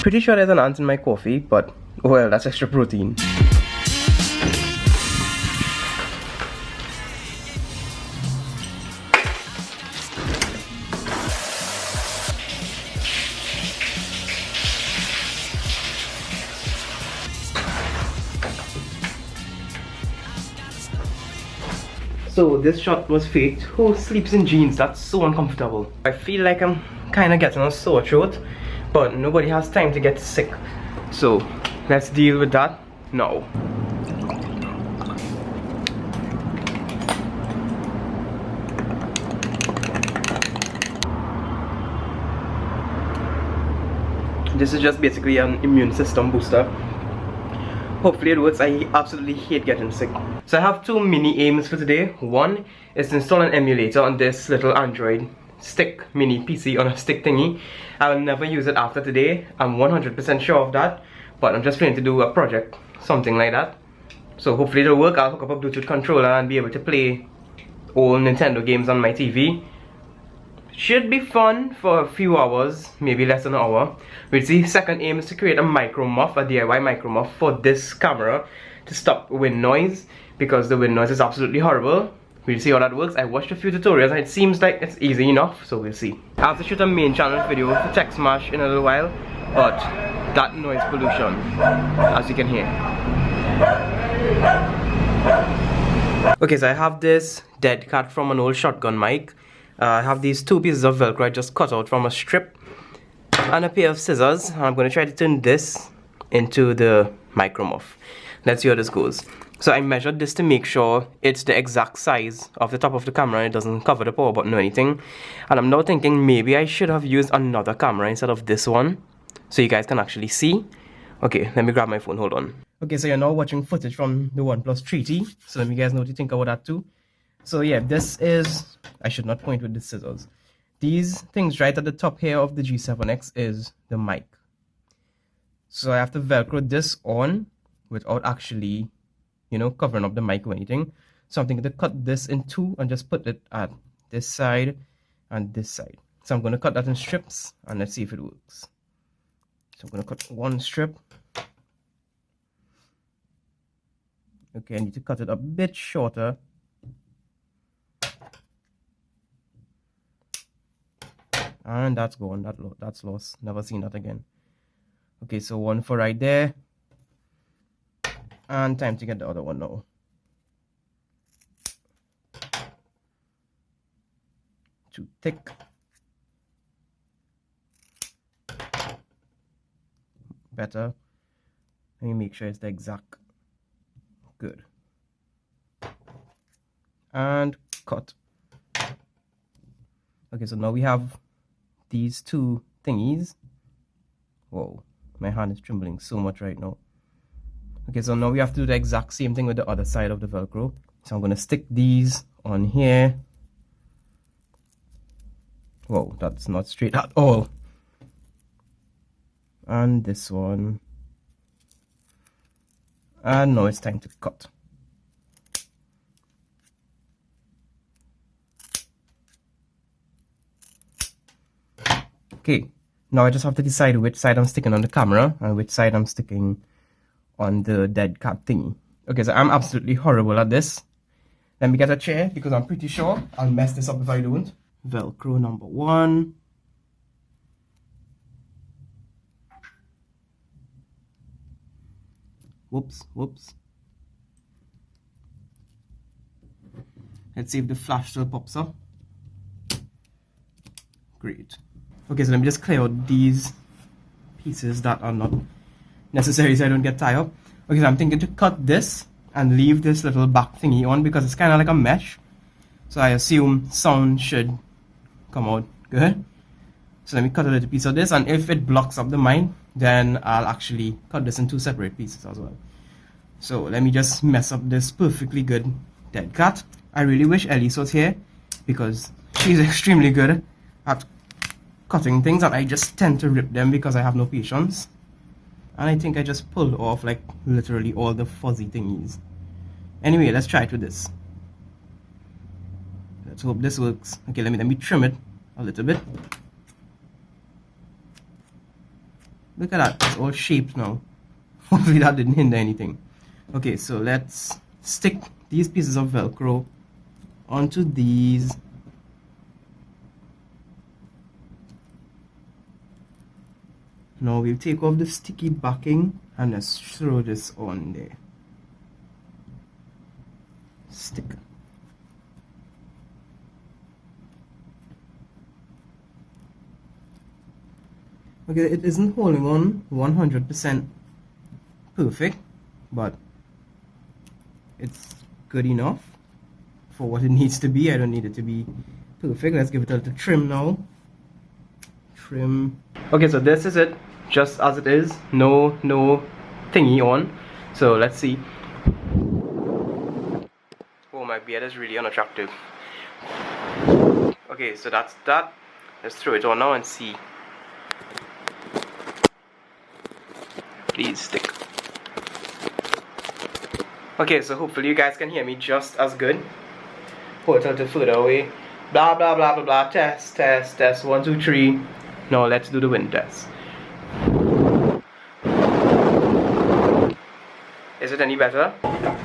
Pretty sure there's an ant in my coffee, but well, that's extra protein. So this shot was faked. Who sleeps in jeans? That's so uncomfortable. I feel like I'm kind of getting a sore throat, but nobody has time to get sick. So let's deal with that now. This is just basically an immune system booster. Hopefully it works. I absolutely hate getting sick. So I have two mini aims for today. One is to install an emulator on this little Android stick mini PC on a stick thingy. I will never use it after today. I'm 100% sure of that. But I'm just planning to do a project, something like that. So hopefully it'll work. I'll hook up a Bluetooth controller and be able to play all Nintendo games on my TV. Should be fun for a few hours, maybe less than an hour. We'll see. Second aim is to create a Micro Muff, a DIY Micro Muff for this camera to stop wind noise, because the wind noise is absolutely horrible. We'll see how that works. I watched a few tutorials and it seems like it's easy enough, so we'll see. I have to shoot a main channel video for Tech Smash in a little while, but that noise pollution, as you can hear. Okay, so I have this dead cat from an old shotgun mic. I have these two pieces of Velcro I just cut out from a strip and a pair of scissors, and I'm going to try to turn this into the Micro Muff. Let's see how this goes. So I measured this to make sure it's the exact size of the top of the camera and it doesn't cover the power button or anything. And I'm now thinking maybe I should have used another camera instead of this one, so you guys can actually see. Okay, let me grab my phone, hold on. Okay, so you're now watching footage from the OnePlus 3T, so let me guys know what you think about that too. So yeah, this is, I should not point with the scissors. These things right at the top here of the G7X is the mic. So I have to Velcro this on without actually, you know, covering up the mic or anything. So I'm thinking to cut this in two and just put it at this side and this side. So I'm going to cut that in strips and let's see if it works. So I'm going to cut one strip. Okay, I need to cut it a bit shorter. And that's gone, that's lost, never seen that again. Okay, so one for right there. And time to get the other one now. Too thick. Better. Let me make sure it's the exact. Good. And cut. Okay, so now we have these two thingies. Whoa, my hand is trembling so much right now. Okay, so now we have to do the exact same thing with the other side of the Velcro. So I'm going to stick these on here. Whoa, that's not straight at all. And this one. And now it's time to cut. Okay, now I just have to decide which side I'm sticking on the camera and which side I'm sticking on the dead cat thingy. Okay, so I'm absolutely horrible at this. Let me get a chair because I'm pretty sure I'll mess this up if I don't. Velcro number one. Whoops, whoops. Let's see if the flash still pops up. Great. Okay, so let me just clear out these pieces that are not necessary so I don't get tied up. Okay, so I'm thinking to cut this and leave this little back thingy on because it's kind of like a mesh. So I assume sound should come out good. So let me cut a little piece of this, and if it blocks up the mic, then I'll actually cut this in two separate pieces as well. So let me just mess up this perfectly good dead cat. I really wish Elise was here because she's extremely good at cutting things, and I just tend to rip them because I have no patience. And I think I just pulled off like literally all the fuzzy thingies. Anyway, let's try it with this. Let's hope this works. Okay, let me trim it a little bit. Look at that, it's all shaped now. Hopefully that didn't hinder anything. Okay, so let's stick these pieces of Velcro onto these. Now we'll take off the sticky backing and let's throw this on there. Stick. Okay, it isn't holding on 100% perfect, but it's good enough for what it needs to be. I don't need it to be perfect. Let's give it a little trim now. Trim. Okay, so this is it, just as it is. No thingy on. So let's see. Oh, my beard is really unattractive. Okay, so that's that. Let's throw it on now and see. Please stick. Okay, so hopefully you guys can hear me just as good. Hold it a little further away. Blah blah blah blah blah. Test, test, test. 1, 2, 3. Now let's do the wind test. Is it any better?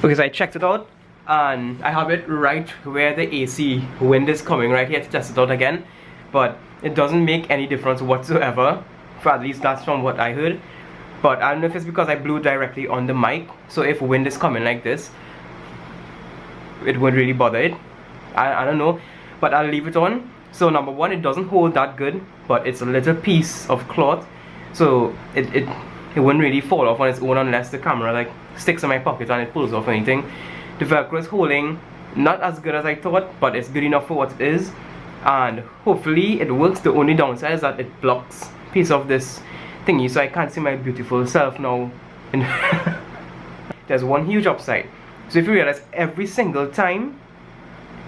Okay, so I checked it out and I have it right where the AC wind is coming, right here, to test it out again. But it doesn't make any difference whatsoever. For at least that's from what I heard. But I don't know if it's because I blew directly on the mic. So if wind is coming like this, it won't really bother it. I don't know. But I'll leave it on. So number one, it doesn't hold that good. But it's a little piece of cloth. So it wouldn't really fall off on its own unless the camera like sticks in my pocket and it pulls off or anything. The Velcro is holding not as good as I thought, but it's good enough for what it is. And hopefully it works. The only downside is that it blocks a piece of this thingy, so I can't see my beautiful self now. There's one huge upside. So if you realize, every single time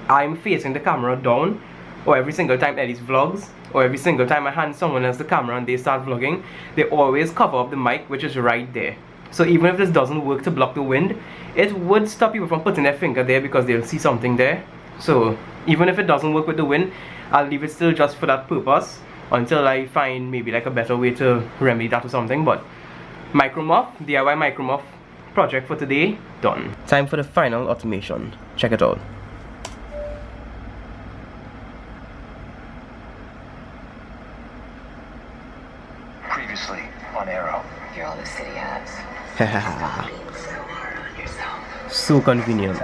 I'm facing the camera down, or every single time Eddie's vlogs, or every single time I hand someone else the camera and they start vlogging, they always cover up the mic, which is right there. So even if this doesn't work to block the wind, it would stop people from putting their finger there because they'll see something there. So even if it doesn't work with the wind, I'll leave it still just for that purpose until I find maybe like a better way to remedy that or something. But Micro Muff, DIY Micro Muff project for today, done. Time for the final automation. Check it out. Previously on Arrow. You're all the city has. Hahaha. Being so hard on yourself. So convenient.